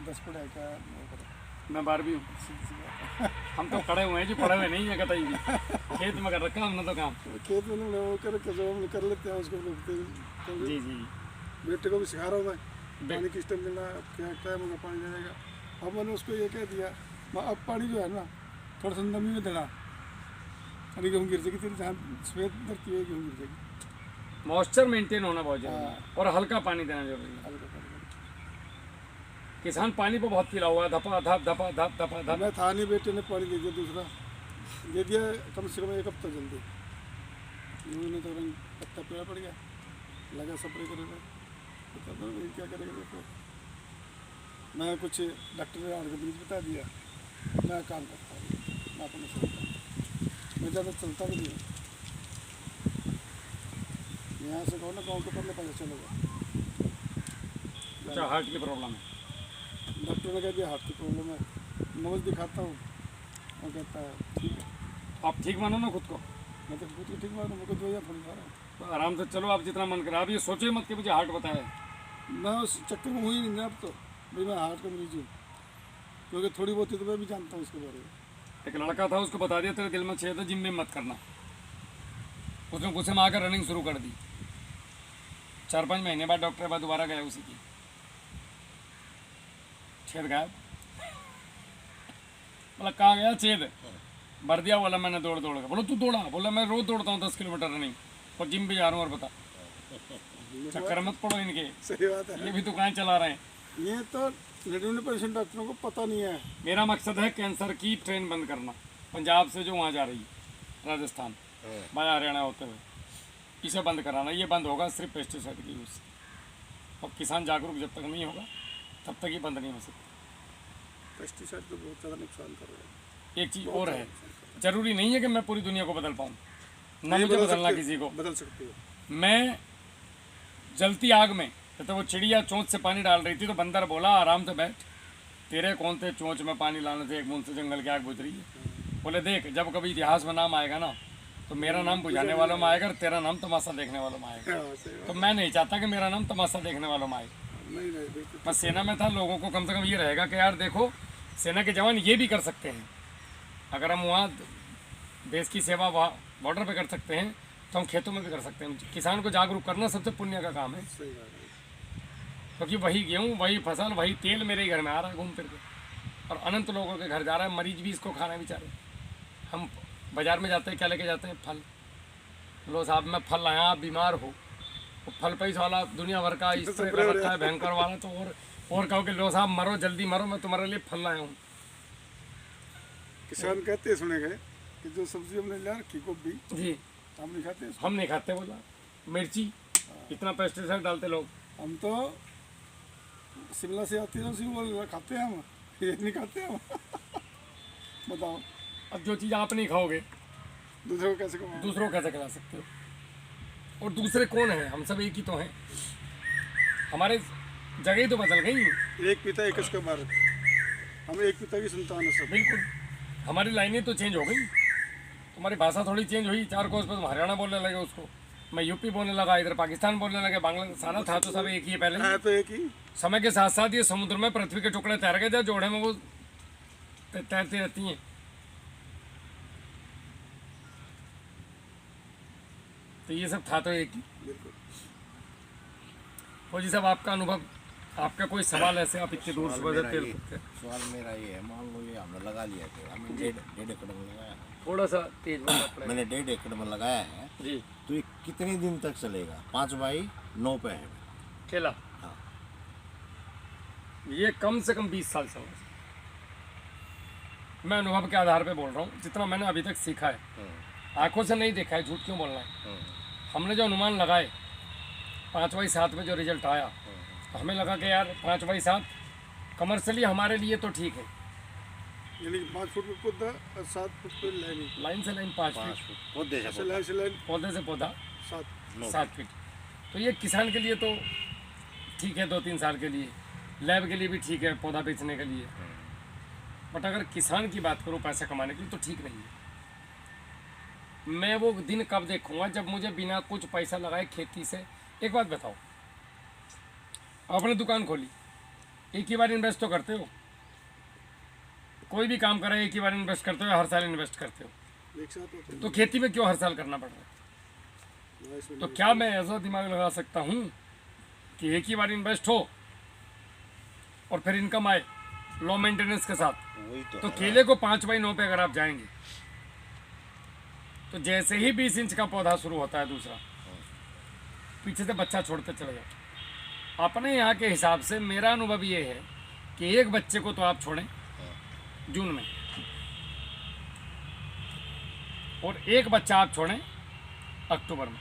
10 पढ़ा क्या वो करो। मैं 12वीं हूँ। सीधी सी बात है। हम तो खड़े हुए हैं जी, पढ़े हुए नहीं है कतई भी। खेत में कर रखा हमने तो काम। खेत में नहीं, वो कर लेते हैं उसको। जी। बेटे को भी सिखा रहा हूँ मैं, पानी किस टाइम देना, क्या टाइम होगा पानी देने का। अब मैंने उसको ये कह दिया, मैं अब पानी जो है ना थोड़ा सा नमी में देना, अरे गेहूँ गिर जाएगी, तेरी जहाँ सफेद धरती है गेहूँ गिर जाएगी। मॉइस्चर मेंटेन होना बहुत जरूरी है, और हल्का पानी देना जरूरी है। किसान पानी पे बहुत पीला हुआ है, धपा धप। मैं था नहीं, बेटे ने पानी दे दिया, दूसरा दे दिया, कम से कम 1 हफ्ता जल्दी। उन्होंने तो रंग पत्ता पेड़ा पड़ गया, लगा स्प्रे करेगा, क्या करेगा देखो। मैं कुछ डॉक्टर ने आगे बीज बता दिया, मैं काम करता हूँ, मैं अपने चलता हूँ, मैं ज़्यादा चलता भी नहीं हूँ। यहाँ से कहो ना गाँव के पहले पता चलेगा। अच्छा, हार्ट की प्रॉब्लम है? डॉक्टर ने कह दिया हार्ट की प्रॉब्लम है। नवज दिखाता हूँ, वो कहता है ठीक है, आप ठीक मानो ना खुद को, मैं तो खुद को ठीक मानूँ, मेरे को दवाइयाँ थोड़ी खा रहा हूँ। तो आराम से चलो, आप जितना मन करे। आप ये सोचो ही मत कि मुझे हार्ट बताया। मैं उस चक्कर में हुई नहीं ना अब तो, भाई मैं हार्ट का मरीज हूँ, क्योंकि थोड़ी बहुत ही तो मैं भी जानता हूँ इसके बारे में। एक लड़का था, उसको बता दिया तेरे दिल में छेद है, जिम में मत करना। उसने गुस्से में आकर रनिंग शुरू कर दी। 4-5 महीने बाद डॉक्टर के पास दोबारा गया, उसी की छेद गायब। बोला कहाँ गया छेद? भर दिया। बोला मैंने दौड़ दौड़ के। बोला तू दौड़ा? बोला मैं रोज दौड़ता हूँ 10 किलोमीटर रनिंग, और जिम भी जा रहा हूँ। और बता, चक्कर मत पड़ो इनके, सही बात है। ये भी दुकान चला रहे हैं। ये तो 99% डॉक्टरों को पता नहीं है। मेरा मकसद है कैंसर की ट्रेन बंद करना, पंजाब से जो वहाँ जा रही है राजस्थान बाया हरियाणा होते हुए, इसे बंद कराना। ये बंद होगा सिर्फ पेस्टिसाइड की यूज़ से। और किसान जागरूक जब तक नहीं होगा तब तक ये बंद नहीं हो सकता। पेस्टिसाइड तो बहुत ज़्यादा नुकसान कर रहे हैं। एक चीज़ और है, ज़रूरी नहीं है कि मैं पूरी दुनिया को बदल पाऊँ, ना नहीं मुझे बदल बदलना सकते, किसी को। बदल सकते हो। मैं जलती आग में, तो वो चिड़िया चोंच से पानी डाल रही थी, तो बंदर बोला आराम से बैठ, तेरे कौन थे चोंच में पानी लाने से एक बूंद से जंगल की आग बुझ रही है। बोले देख, जब कभी इतिहास में नाम आएगा ना, तो मेरा नाम बुझाने वालों में आएगा और तेरा नाम तमाशा देखने वालों में आएगा। हाँ, सही बात। तो मैं नहीं चाहता कि मेरा नाम तमाशा देखने वालों में आए। नहीं नहीं बिल्कुल। मैं सेना में था, लोगों को कम से कम ये रहेगा कि यार देखो, सेना के जवान ये भी कर सकते हैं। अगर हम वहाँ देश की सेवा बॉर्डर पे कर सकते हैं, तो हम खेतों में भी कर सकते हैं। किसान को जागरूक करना सबसे पुण्य का काम है, सही बात है। क्योंकि वही गेहूँ, वही फसल, वही तेल मेरे घर में आ रहा है घूम फिर के, और अनंत लोगों के घर जा रहा है। मरीज भी इसको खा रहे हैं बेचारे। हम बाजार में जाते हैं, क्या लेके जाते हैं? फल। लो साहब मैं फल लाया, आप बीमार हो, तो फल पैसा वाला दुनिया भर का स्प्रे कर रखा है भयंकर वाला, तो और कहो कि लो साहब मरो, जल्दी मरो, मैं तुम्हारे लिए फल लाया हूँ। किसान कहते सुने गए कि जो सब्जी हमने ला रखी गोभी, जी हम नहीं खाते इसको। हम नहीं खाते। बोला मिर्ची, इतना पेस्टिसाइड डालते लोग। हम तो शिमला से आती है उसी वो खाते हैं हम, ये नहीं खाते हम। बताओ, अब जो चीज़ आप नहीं खाओगे दूसरे को कैसे कमाओ? दूसरों को कैसे खिला सकते हो? और दूसरे कौन है? हम सब एक ही तो हैं। हमारे जगह ही तो बदल गई। एक पिता एक इसका भारत, हम एक पिता की संतान है सब। बिल्कुल, हमारी लाइनें तो चेंज हो गई, तुम्हारी भाषा थोड़ी चेंज हुई। 4 कोस पर तुम हरियाणा बोलने लगे, उसको मैं यूपी बोलने लगा, इधर पाकिस्तान बोलने लगे, बांग्लादेश, सारा था तो सब एक ही है पहले। है तो एक ही। समय के साथ साथ ये समुद्र में पृथ्वी के टुकड़े तैर गए थे, जोड़े में वो तैरती रहती हैं। तो ये सब था तो एक ही। बिल्कुल। फौजी साहब, आपका अनुभव, आपका कोई सवाल ऐसे आप इतने दूर से बजे तेल सवाल मेरा ये है, मान लो ये हमने लगा लिया था, हमने 1.5 एकड़ में लगाया है। थोड़ा सा तेज बोलना पड़ेगा मैंने 1.5 एकड़ में लगाया है, जी। तो ये कितने दिन तक चलेगा? 5x9 पे है। केला, हाँ। ये कम से कम 20 साल चल रहा है। मैं अनुभव के आधार पे बोल रहा हूँ, जितना मैंने अभी तक सीखा है, आंखों से नहीं देखा है, झूठ क्यों बोलना है। हमने जो अनुमान लगाए 5x7 में जो रिजल्ट आया, तो हमें लगा कि यार 5x7 कमर्शियली हमारे लिए तो ठीक है। यानी कि 5 फुट में पौधा और 7 फुट पे लाइन, लाइन से लाइन 5 फीट, पौधे ऐसे से लाइन से लाइन पौधे से पौधा 7। 7 फीट। तो ये किसान के लिए तो ठीक है, 2-3 साल के लिए, लैब के लिए भी ठीक है, पौधा बेचने के लिए। बट अगर किसान की बात करूँ पैसा कमाने के लिए, तो ठीक नहीं है। मैं वो दिन कब देखूंगा जब मुझे बिना कुछ पैसा लगाए खेती से। एक बात बताओ, आपने दुकान खोली, एक ही बार इन्वेस्ट तो करते हो, कोई भी काम करे एक ही बार इन्वेस्ट करते हो, हर साल इन्वेस्ट करते हो, एक साथ होते तो खेती में क्यों हर साल करना पड़ रहा है? तो क्या मैं ऐसा दिमाग लगा सकता हूँ कि एक ही बार इन्वेस्ट हो और फिर इनकम आए लो मेंटेनेंस के साथ? वही तो है। केले को 5x9 पे अगर आप जाएंगे, तो जैसे ही 20 इंच का पौधा शुरू होता है दूसरा, पीछे से बच्चा छोड़ते चले जाओ। अपने यहाँ के हिसाब से मेरा अनुभव ये है कि एक बच्चे को तो आप छोड़ें जून में, और एक बच्चा आप छोड़ें अक्टूबर में।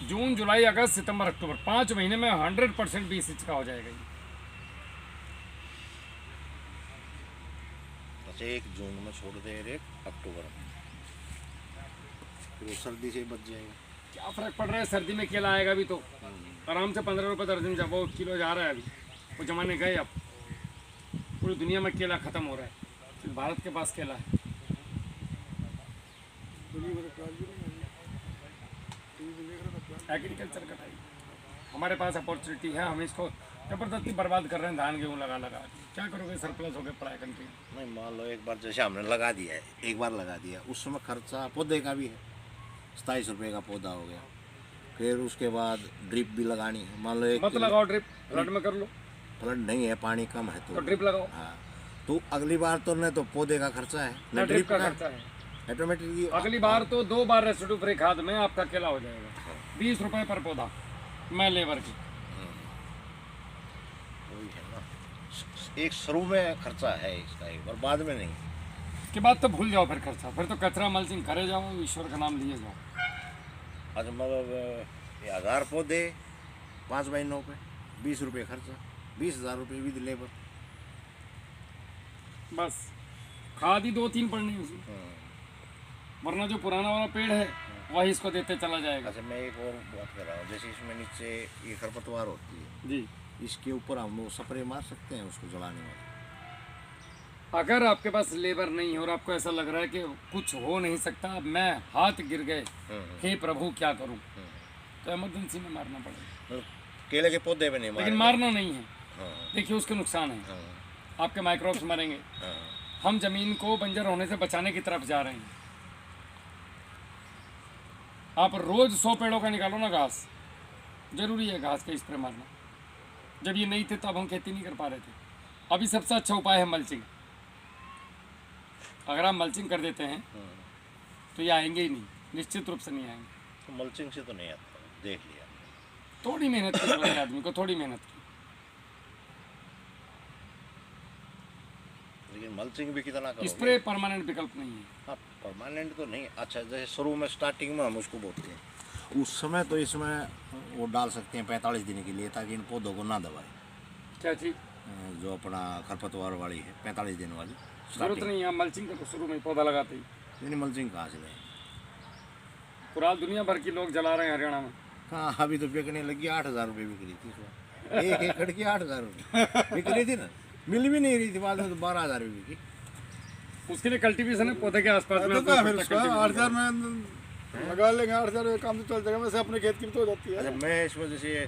जून, जुलाई, अगस्त, सितंबर, अक्टूबर, 5 महीने में 100% 20 इंच का हो जाएगा ये। अच्छा, 1 जून में छोड़ दे और 1 अक्टूबर में, फिर वो सर्दी से बच जाएगा। क्या फर्क पड़ रहा है? सर्दी में केला आएगा भी तो आराम से 15 रुपये दर्जन, जब वो किलो जा रहा है अभी, वो जमाने गए अब। पूरी दुनिया में केला खत्म हो रहा है, सिर्फ भारत के पास केला है। दुनिया में प्याज भी नहीं है, टीवी में देख रहा था प्याज। एग्रीकल्चर कटाई, हमारे पास अपॉर्चुनिटी है, हम इसको जबरदस्ती बर्बाद कर रहे हैं, धान गेहूँ लगा लगा के। क्या करोगे, सरप्लस हो गए पढ़ाई कंट्री में। नहीं मान लो एक बार जैसे हमने लगा दिया है, एक बार लगा दिया, उस समय खर्चा पौधे का भी है, 27 रुपये का पौधा हो गया। फिर उसके बाद ड्रिप भी लगानी है, मान लो एक मत लगाओ ड्रिप, फ्लड में कर लो फ्लड नहीं है, पानी कम है तो तो ड्रिप लगाओ। हाँ, तो अगली बार तो नहीं तो पौधे का खर्चा है ना न ड्रिप का का खर्चा है। ऑटोमेटिकली। अगली बार तो 2 बार रेसिड्यू फ्री खाद में आपका केला हो जाएगा। 20 रुपये पर पौधा, मैं लेबर की। वही है ना, एक शुरू में खर्चा है इसका, एक बार बाद में नहीं। के बाद तो भूल जाओ फिर खर्चा, फिर तो कचरा मल्चिंग करे जाओ, ईश्वर का नाम लिए जाओ। अच्छा मतलब 1000 पौधे 5x9 पे 20 रुपये खर्चा, 20,000 रुपये विद लेबर। बस खाद ही 2-3 पड़नी है उसमें, वरना जो पुराना वाला पेड़ है वही इसको देते चला जाएगा। अच्छा मैं एक और बात कर रहा हूँ, जैसे इसमें नीचे ये खरपतवार होती है, जी, इसके ऊपर हम लोग स्प्रे मार सकते हैं उसको जलाने वाले। अगर आपके पास लेबर नहीं है और आपको ऐसा लग रहा है कि कुछ हो नहीं सकता, अब मैं हाथ गिर गए, हे प्रभु क्या करूं, तो इमरजेंसी में मारना पड़ेगा। मतलब केले के पौधे पे नहीं लेकिन मारेंगे। मारना नहीं है, हाँ, देखिए उसके नुकसान है, हाँ, आपके माइक्रोब्स मरेंगे। हाँ, हम जमीन को बंजर होने से बचाने की तरफ जा रहे हैं। आप रोज 100 पेड़ों का निकालो ना घास, जरूरी है घास का स्प्रे मारना। जब ये नहीं थे तब हम खेती नहीं कर पा रहे थे। अभी सबसे अच्छा उपाय है मल्चिंग। अगर आप मल्चिंग कर देते हैं तो ये आएंगे ही नहीं, निश्चित रूप से नहीं आएंगे। तो मल्चिंग से तो नहीं आता, देख लिया। थोड़ी मेहनत की जरूरत है आदमी को, थोड़ी मेहनत की। लेकिन मल्चिंग भी कितना करोगे? स्प्रे परमानेंट विकल्प नहीं है। हाँ परमानेंट तो नहीं। अच्छा जैसे शुरू में स्टार्टिंग में हम उसको बोलते हैं, उस समय तो इसमें वो डाल सकते हैं 45 दिन के लिए, ताकि इन पौधों को ना दबाए। क्या चीज़? जो अपना खरपतवार वाली है 45 दिन वाली जरूरत स्टार्टिंग। नहीं है, आप मल्चिंग करो शुरू में पौधा लगाते ही। यानी मल्चिंग कहाँ से लें? पूरा दुनिया भर के लोग जला रहे हैं हरियाणा में। हाँ अभी तो बिकने लगी, 8,000 रुपये बिक रही थी इस बार। एक एकड़ की 8,000 रुपये बिक रही थी ना, मिल भी नहीं रही थी, बाद में तो 12,000 रुपये बिकी। उसके लिए कल्टीवेशन है पौधे के आसपास में। तो फिर उसका 8,000 में लगा लेंगे, 8,000 में काम तो चल जाएगा। वैसे अपने खेत की भी तो हो जाती है। अच्छा मैं इस वजह से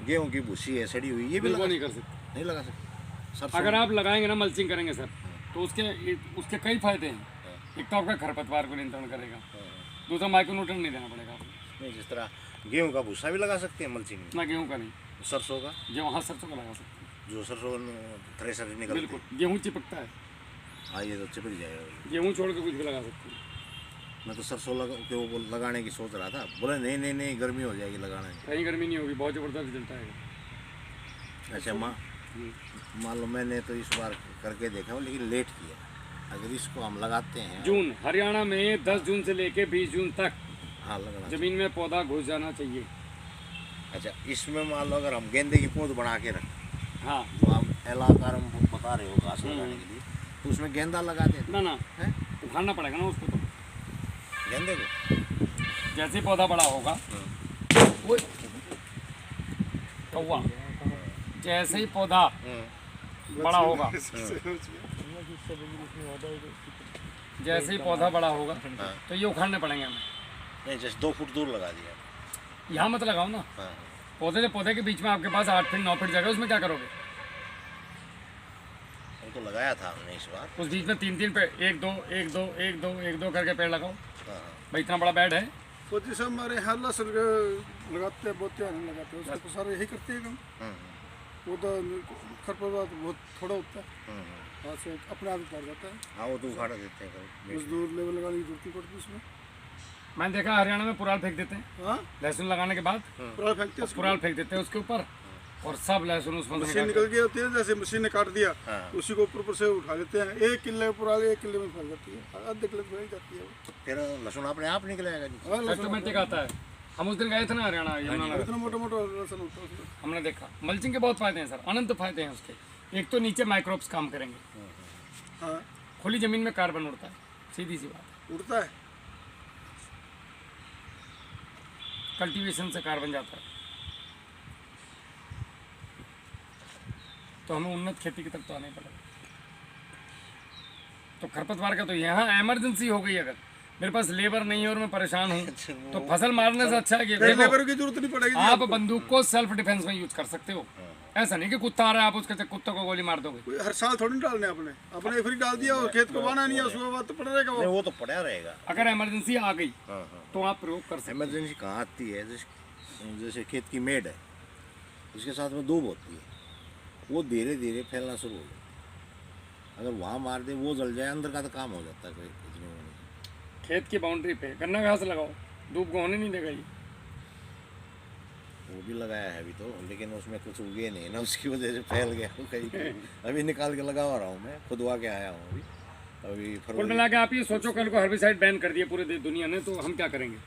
गेहूँ की भूसी है सड़ी हुई, ये भी बिल्कुल लगा नहीं कर सकते। नहीं लगा सकते। सरसों अगर आप लगाएंगे ना, मल्चिंग करेंगे सर, तो उसके कई फायदे हैं। एक तो आपका खरपतवार को नियंत्रण करेगा, दूसरा माइक्रोन्यूट्रिएंट नहीं देना पड़ेगा आपको। नहीं, जिस तरह गेहूँ का भूसा भी लगा सकते हैं मल्चिंग में, ना गेहूँ का नहीं, सरसों का, जो हाँ सरसों का लगा सकते हैं। जो सरसों थ्रेसर निकल। बिल्कुल, गेहूँ चिपकता है, हाँ ये तो चिपक जाएगा। गेहूँ छोड़ के कुछ भी लगा सकते हैं। मैं तो सरसों वो लगाने की सोच रहा था, बोले नहीं नहीं नहीं गर्मी हो जाएगी लगाने में। कहीं गर्मी नहीं होगी, बहुत ज़बरदस्त रिजल्ट आएगा। अच्छा मान लो मैंने तो इस बार करके देखा हो, लेकिन लेट किया। अगर इसको हम लगाते हैं जून, हरियाणा में 10 जून से लेके 20 जून तक हाँ लगना। जमीन में पौधा घुस जाना चाहिए। अच्छा इसमें मान लो अगर हम गेंदे की पौध बना के रखें, हाँ जो हम एलाकार हम बता रहे हो घास लगाने के लिए, तो उसमें गेंदा लगा दें ना ना, हैं? उखाड़ना पड़ेगा ना उसको। तो गेंदे को जैसे ही पौधा बड़ा होगा, ओए, कौवा, जैसे ही पौधा बड़ा होगा, जैसे ही पौधा बड़ा होगा तो ये उखाड़ने पड़ेंगे हमें। नहीं, जैसे 2 फुट दूर लगा दिया। यहाँ मत लगाओ ना, हाँ पौधे से पौधे के बीच में आपके पास 8 फीट 9 फीट जगह, उसमें क्या करोगे? वो तो लगाया था हमने इस बार। उस बीच में 3-3 पेड़, 1 2 1 2 1 2 1 2 करके पेड़ लगाओ। हाँ भाई इतना बड़ा बेड है। तो जैसे हमारे यहाँ लहसुन लगाते हैं, बोते हैं, नहीं लगाते हैं, उसको तो सारे यही करते हैं काम। वो तो खरपतवार तो बहुत थोड़ा होता है, हाथ से अपने आप ही पार जाता है। हाँ वो तो उखाड़ देते हैं कभी। मजदूर लेवल लगाने की जरूरत नहीं पड़ती उसमें। मैंने देखा हरियाणा में पुराल फेंक देते हैं, हाँ लहसुन लगाने के बाद पुराल फेंकते हैं उसको। पुराल फेंक देते हैं उसके ऊपर, और सब लहसुन उसमें से मशीन निकाल निकल गई होती है, जैसे मशीन ने काट दिया हाँ। उसी को ऊपर से उठा लेते हैं। 1 किले पुराल 1 किले में फैल जाती है, आधे किले में फैल जाती है वो। फिर लहसुन अपने आप निकलेगा जी। हाँ, लहसुन ऑटोमेटिक आता है। हम उस दिन गए थे ना हरियाणा, यमुनानगर, इतना मोटा मोटा लहसुन होता है उसमें। हमने देखा मल्चिंग के बहुत फायदे हैं सर, अनंत फायदे हैं उसके। एक तो नीचे माइक्रोब्स काम करेंगे, हाँ खुली जमीन में कार्बन उड़ता है, सीधी सी बात है। उड़ता है। कल्टीवेशन से कार्बन जाता है, तो हमें उन्नत खेती की तरफ तो आना ही पड़ेगा। तो खरपतवार का तो यहाँ इमरजेंसी हो गई, अगर मेरे पास लेबर नहीं है और मैं परेशान हूँ तो फसल मारने से अच्छा है कि देखो, लेबर की जरूरत नहीं पड़ेगी। आप बंदूक को सेल्फ डिफेंस में यूज कर सकते हो। ऐसा नहीं कि कुत्ता आ रहा है आप उसके कुत्ते को गोली मार दोगे। कोई हर साल थोड़ी डालने अपने फिर डाल दिया और खेत को बाना नहीं है, उसके बाद तो पड़ा रहेगा नहीं वो। वो तो पड़ा रहेगा। अगर इमरजेंसी आ गई हाँ हाँ। तो आप प्रयोग कर सकते इमरजेंसी कहाँ आती है, जैसे खेत की मेड है, उसके साथ में दूब होती है, वो धीरे धीरे फैलना शुरू हो जाती है। अगर वहाँ मार दे वो जल जाए, अंदर का तो काम हो जाता है कोई इतने में नहीं। हो। खेत की बाउंड्री पे गन्ना घास लगाओ, धूप को होने नहीं देगा ये। वो भी लगाया है अभी तो, लेकिन उसमें कुछ उगे नहीं ना, उसकी वजह से फैल गया वो कहीं पे। अभी निकाल के लगा रहा हूँ मैं, खुदवा के आया हूँ अभी कुल फरवरी। मिला के आप ये सोचो कल को हर्बिसाइड बैन कर दिए पूरे दुनिया ने तो हम क्या करेंगे?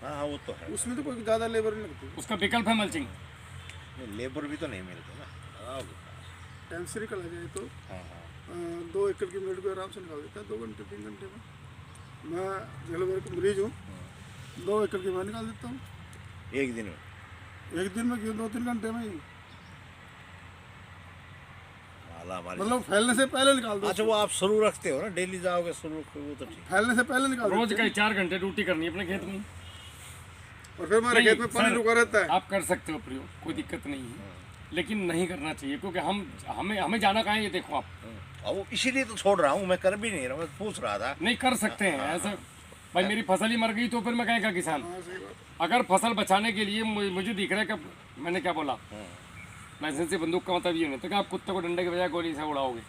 हाँ हाँ वो तो है। उसमें तो कोई ज़्यादा लेबर नहीं लगती। उसका विकल्प है मल्चिंग। लेबर भी तो नहीं मिलते ना। टाइम से निकल जाए तो हाँ हाँ 2 एकड़ की मिनट को आराम से निकाल देता है, 2 घंटे 3 घंटे में। मैं जलवेर का मरीज हूँ, 2 एकड़ की मैं निकाल देता हूँ एक दिन में। एक दिन में क्यों, 2-3 घंटे में ही। वाला हमारे मतलब फैलने से पहले निकाल दो। अच्छा वो आप शुरू रखते हो ना, डेली जाओगे शुरू, वो तो ठीक। फैलने से पहले निकाल रोज दो का 4 घंटे ड्यूटी करनी है अपने खेत में। और फिर हमारे नहीं, खेत में पानी सर, रुका रहता है। आप कर सकते हो प्रयोग, कोई दिक्कत नहीं है, लेकिन नहीं करना चाहिए क्योंकि हमें जाना कहाँ है ये देखो आप। और वो इसीलिए तो छोड़ रहा हूँ, मैं कर भी नहीं रहा, मैं पूछ रहा था। नहीं कर सकते हैं ऐसा। भाई मेरी फसल ही मर गई तो फिर मैं कहेगा किसान। हाँ सही बात। अगर फसल बचाने के लिए मुझे दिख रहा है कि मैंने क्या बोला, लाइसेंसी बंदूक का मतलब ये नहीं तो कि आप कुत्ते को डंडे के बजाय गोली से उड़ाओगे।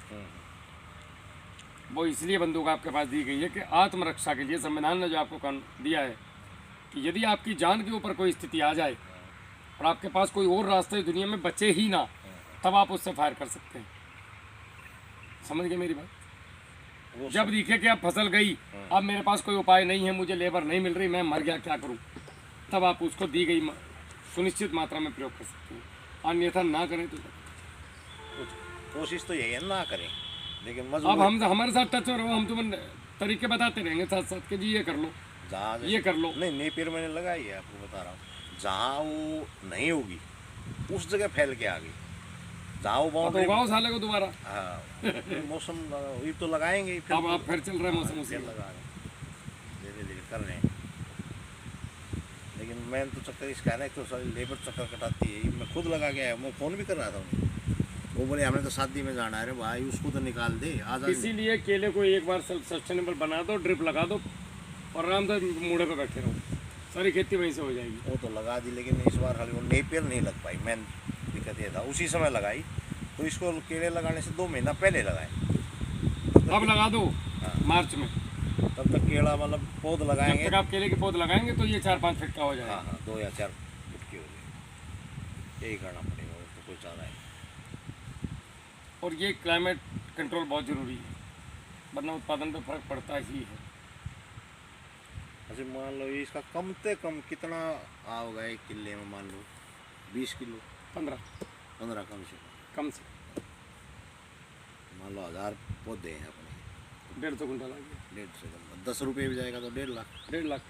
वो इसलिए बंदूक आपके पास दी गई है कि आत्मरक्षा के लिए संविधान ने जो आपको कानून दिया है कि यदि आपकी जान के ऊपर कोई स्थिति आ जाए और आपके पास कोई और रास्ता इस दुनिया में बचे ही ना, तब आप उससे फायर कर सकते हैं। समझ गए मेरी बात? जब दिखे कि अब फसल गई, अब मेरे पास कोई उपाय नहीं है, मुझे लेबर नहीं मिल रही, मैं मर गया, क्या करूं, तब आप उसको दी गई सुनिश्चित मात्रा में प्रयोग कर सकते हैं। अन्यथा ना करें तो कोशिश तो यही है ना करें, लेकिन अब मजबूर हम हमारे साथ टच रहो, हम तुम्हें तरीके बताते रहेंगे साथ साथ के जी ये कर लो, जहाँ ये कर लो। नहीं नेपियर मैंने लगाई है, आपको बता रहा हूँ। जहाँ वो नहीं होगी उस जगह फैल के आ गई, जहाँ वो अब बाउंड्री। उगाओ साले को दोबारा। हाँ मौसम ये तो लगाएंगे ही, अब आप फिर चल रहे हैं मौसम उसी फिर में। लगा रहे हैं, धीरे धीरे कर रहे हैं। लेकिन मेन तो चक्कर इसका है ना, एक तो सारी लेबर चक्कर कटाती है। मैं खुद लगा के आया, मैं फ़ोन भी कर रहा था उन्हें, वो बोले हमने तो शादी में जाना है। अरे भाई उसको तो निकाल दे आज। इसीलिए केले को एक बार सेल्फ सस्टेनेबल बना दो, ड्रिप लगा दो और आराम से मूढ़े पे बैठे रहो, सारी खेती वहीं से हो जाएगी। वो तो लगा दी, लेकिन इस बार हाल वो नेपियर नहीं लग पाई। मेन दिक्कत ये था, उसी समय लगाई तो इसको केले लगाने से 2 महीना पहले लगाए। अब लगा दो मार्च में, तब तक केला मतलब पौध जब लगाएंगे। तक आप केले के पौध लगाएंगे तो ये 4-5 फीट का हो जाएगा। हाँ हाँ 2 या 4 फुट की हो गई, यही करना पड़ेगा, और तो कोई चारा है। और ये क्लाइमेट कंट्रोल बहुत ज़रूरी है, वरना उत्पादन पे फर्क पड़ता ही है। अच्छा मान लो ये इसका कम से कम कितना आओगा एक किले में, मान लो 20 किलो 15 कम से मान लो 1000 पौधे हैं अपने, 150 कुंटल आ गया, 150 10 रुपये भी जाएगा तो 1.5 लाख, 1.5 लाख,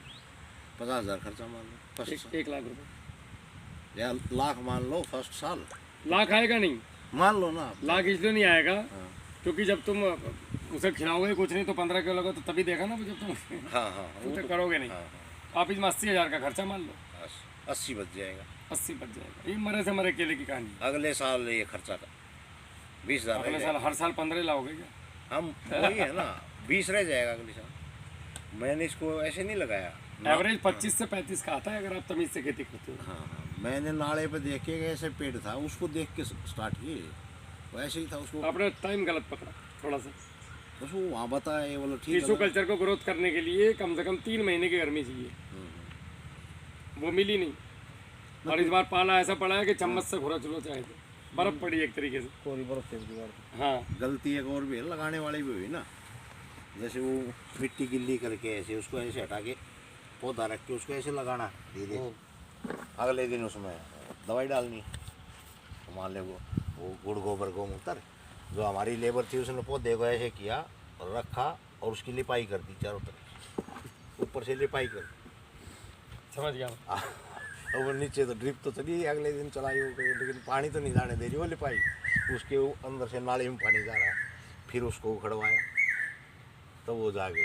50,000 खर्चा मान लो फर्स्ट साल, 1 लाख रुपए। या लाख मान लो फर्स्ट साल, लाख आएगा नहीं, मान लो ना। लाख इसलिए नहीं आएगा हाँ क्योंकि जब तुम उसे खिलाओगे कुछ नहीं तो 15 किलो लगा तो तभी देखा ना, जब तुम हाँ हाँ तुम वो तो तो करोगे नहीं। हाँ आप इसमें 80,000 का खर्चा मान लो, 80 बच जाएगा। 80 बच जाएगा। ये मरे से मरे केले की कहानी। अगले साल ये खर्चा का 20,000 रह अगले जाएगा। साल हर साल 15 लाओगे क्या? हम वही है ना 20 रह जाएगा अगले साल। मैंने इसको ऐसे नहीं लगाया एवरेज 25 से 35 का आता है अगर आप तमीज से खेती करते हो। हाँ हाँ मैंने नाले पे देखे ऐसे पेड़ था, उसको देख के स्टार्ट किए, वैसे ही था उसको। आपने टाइम गलत पकड़ा थोड़ा सा। उसको वहाँ बताया बोलो ठीक टिश्यू है। कल्चर को ग्रोथ करने के लिए कम से कम 3 महीने की गर्मी चाहिए, वो मिली नहीं। और इस बार पाला ऐसा पड़ा है कि चम्मच से घुरा चलो चाहे तो, बर्फ पड़ी एक तरीके से। कोरी बर्फ थी दीवार पे। हाँ गलती एक और भी है, लगाने वाली भी हुई ना, जैसे वो मिट्टी गिल्ली करके ऐसे उसको ऐसे हटा के पौधा रख के उसको ऐसे लगाना धीरे, अगले दिन उसमें दवाई डालनी। तो मान ले वो गुड़ गोबर गोमूत्र जो हमारी लेबर थी उसने पौधे को ऐसे किया और रखा और उसकी लिपाई कर दी चारों तरफ, ऊपर से लिपाई कर दी। समझ गया। और वो नीचे तो ड्रिप तो चली अगले दिन चलाई हो गई, लेकिन पानी तो नहीं जाने दे रही वो लिपाई, उसके अंदर से नाले में पानी जा रहा है। फिर उसको उखड़वाया तो वो जागे।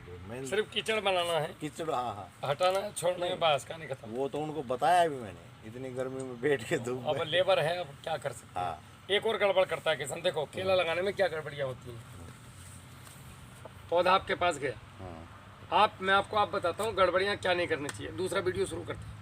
तो मैं सिर्फ कीचड़ बनाना है, कीचड़, हाँ हाँ, हटाना छोड़ना है, बस कहानी खत्म। वो तो उनको बताया भी मैंने, इतनी गर्मी में बैठ के धूप अब में। लेबर है, अब क्या कर सकते हैं। हाँ एक और गड़बड़ करता है किसान, देखो केला लगाने में क्या गड़बड़ियाँ होती हैं। पौधा आपके पास गया, हाँ मैं आपको बताता हूँ गड़बड़ियाँ क्या नहीं करनी चाहिए। दूसरा वीडियो शुरू करते हैं।